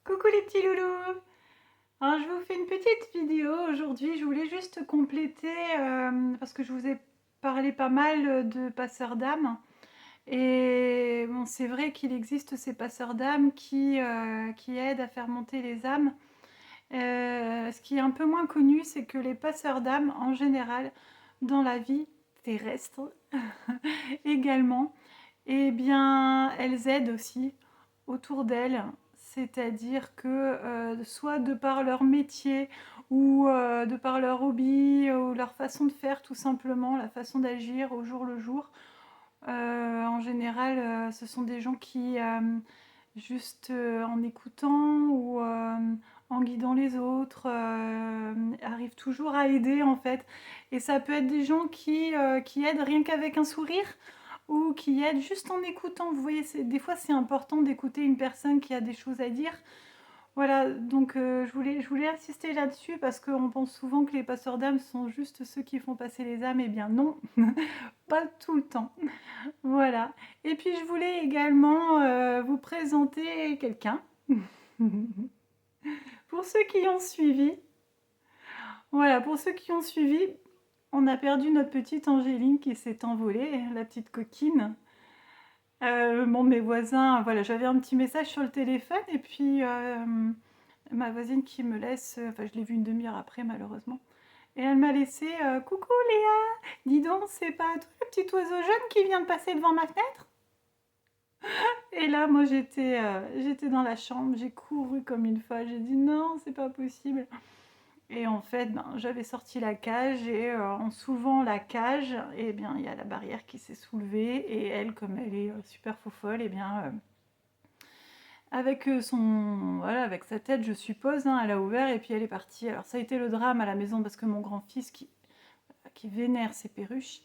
Coucou les petits loulous! Alors je vous fais une petite vidéo aujourd'hui, je voulais juste compléter parce que je vous ai parlé pas mal de passeurs d'âme et bon c'est vrai qu'il existe ces passeurs d'âme qui aident à faire monter les âmes. Ce qui est un peu moins connu, c'est que les passeurs d'âme en général dans la vie terrestre également, eh bien elles aident aussi autour d'elles. C'est-à-dire que soit de par leur métier ou de par leur hobby ou leur façon de faire tout simplement, la façon d'agir au jour le jour, en général ce sont des gens qui, juste en écoutant ou en guidant les autres, arrivent toujours à aider en fait. Et ça peut être des gens qui aident rien qu'avec un sourire ou qui aident juste en écoutant. Vous voyez, des fois c'est important d'écouter une personne qui a des choses à dire. Voilà, donc je voulais insister là-dessus parce qu'on pense souvent que les passeurs d'âmes sont juste ceux qui font passer les âmes. Eh bien non, pas tout le temps. Voilà. Et puis je voulais également vous présenter quelqu'un. Pour ceux qui ont suivi, voilà, pour ceux qui ont suivi, on a perdu notre petite Angéline qui s'est envolée, la petite coquine. Bon, mes voisins, voilà, j'avais un petit message sur le téléphone et puis ma voisine qui me laisse, enfin je l'ai vue une demi-heure après malheureusement, et elle m'a laissé coucou Léa, dis donc, c'est pas toi le petit oiseau jaune qui vient de passer devant ma fenêtre? Et là, moi, j'étais dans la chambre, j'ai couru comme une folle, j'ai dit non, c'est pas possible. Et en fait, ben, j'avais sorti la cage et en soulevant la cage, eh bien, il y a la barrière qui s'est soulevée et elle, comme elle est super faux folle, eh bien, avec voilà, avec sa tête, je suppose, hein, elle a ouvert et puis elle est partie. Alors ça a été le drame à la maison parce que mon grand-fils qui vénère ses perruches,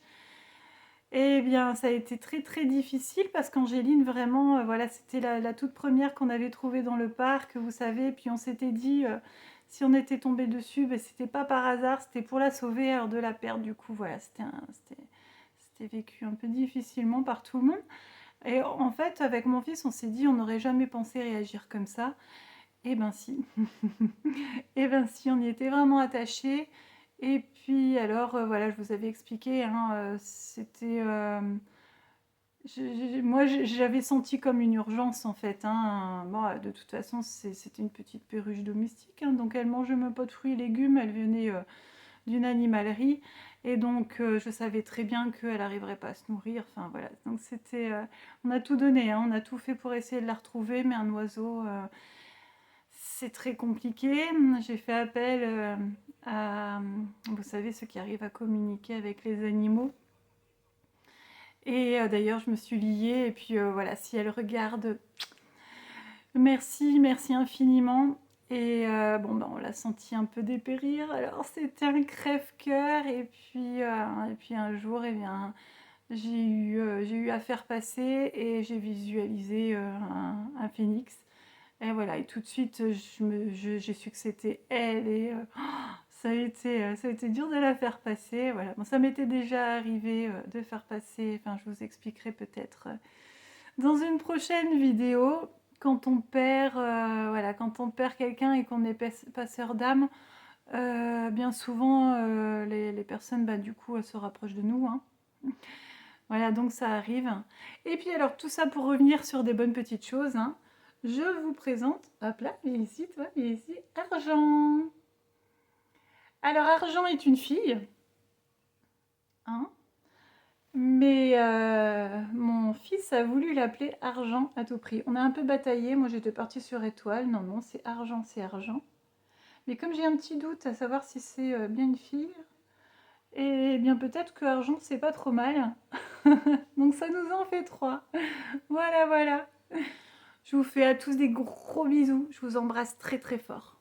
eh bien, ça a été très très difficile parce qu'Angéline, vraiment, voilà, c'était la toute première qu'on avait trouvée dans le parc, vous savez. Puis on s'était dit, si on était tombé dessus, ben, c'était pas par hasard, c'était pour la sauver, alors de la perdre. Du coup, voilà, c'était vécu un peu difficilement par tout le monde. Et en fait, avec mon fils, on s'est dit, on n'aurait jamais pensé réagir comme ça. Eh ben si, eh ben si, on y était vraiment attachés. Et puis alors, voilà, je vous avais expliqué, hein, c'était... moi, j'avais senti comme une urgence en fait, hein. Bon, de toute façon, c'était une petite perruche domestique, hein, donc elle mangeait même pas de fruits et légumes, elle venait d'une animalerie. Et donc, je savais très bien qu'elle n'arriverait pas à se nourrir. Enfin, voilà. Donc, on a tout donné, hein, on a tout fait pour essayer de la retrouver, mais un oiseau, c'est très compliqué. J'ai fait appel à, vous savez, ceux qui arrivent à communiquer avec les animaux. Et d'ailleurs, je me suis liée. Et puis voilà, si elle regarde, merci, merci infiniment. Et bon, ben, on l'a senti un peu dépérir. Alors, c'était un crève-cœur. Et puis un jour, eh bien, j'ai eu à faire passer et j'ai visualisé un phénix. Et voilà, et tout de suite, j'ai su que c'était elle et ça a été dur de la faire passer. Voilà. Bon, ça m'était déjà arrivé de faire passer, enfin je vous expliquerai peut-être dans une prochaine vidéo, quand on perd, voilà, quand on perd quelqu'un et qu'on est passeur d'âme, bien souvent les personnes, bah, du coup, elles se rapprochent de nous, hein. Voilà, donc ça arrive. Et puis alors, tout ça pour revenir sur des bonnes petites choses, hein. Je vous présente, hop là, viens ici, toi, viens ici, Argent. Alors, Argent est une fille, hein, mais mon fils a voulu l'appeler Argent à tout prix. On a un peu bataillé, moi j'étais partie sur Étoile, non, non, c'est Argent, c'est Argent. Mais comme j'ai un petit doute à savoir si c'est bien une fille, eh bien peut-être que Argent c'est pas trop mal. Donc ça nous en fait trois. Voilà, voilà. Je vous fais à tous des gros bisous. Je vous embrasse très très fort.